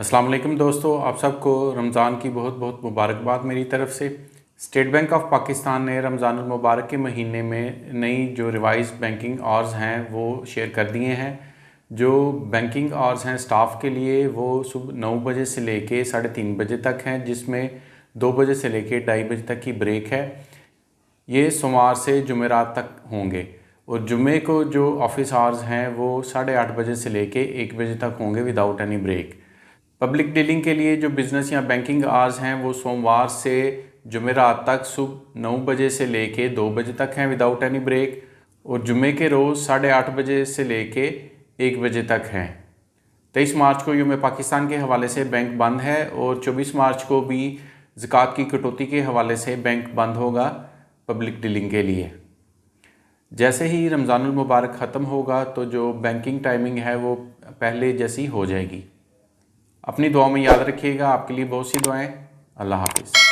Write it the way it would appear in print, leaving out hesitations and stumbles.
अस्सलाम वालेकुम दोस्तों, आप सबको रमज़ान की बहुत बहुत मुबारकबाद मेरी तरफ़ से। स्टेट बैंक ऑफ पाकिस्तान ने रमज़ानुल मुबारक के महीने में नई जो रिवाइज बैंकिंग आवर्स हैं वो शेयर कर दिए हैं। जो बैंकिंग आवर्स हैं स्टाफ के लिए वो सुबह 9 बजे से लेके 3:30 बजे तक हैं, जिसमें 2 बजे से लेके 2:30 बजे तक की ब्रेक है। ये सोमवार से जुमेरात तक होंगे और जुमे को जो ऑफिस आवर्स हैं वो 8:30 बजे से लेके 1 बजे तक होंगे without any break. Public dealing के लिए जो बिज़नेस या बैंकिंग आवर्स हैं वो सोमवार से जुमेरात तक सुबह 9 बजे से लेके 2 बजे तक हैं विदाउट एनी ब्रेक, और जुमे के रोज़ 8:30 बजे से लेके 1 बजे तक हैं। 23 मार्च को यूम पाकिस्तान के हवाले से बैंक बंद है और 24 मार्च को भी ज़कात की कटौती के हवाले से बैंक बंद होगा पब्लिक डीलिंग के लिए। जैसे ही रमज़ानुल मुबारक ख़त्म होगा तो जो बैंकिंग टाइमिंग है वो पहले जैसी हो जाएगी। अपनी दुआ में याद रखिएगा। आपके लिए बहुत सी दुआएं। अल्लाह हाफ़िज़।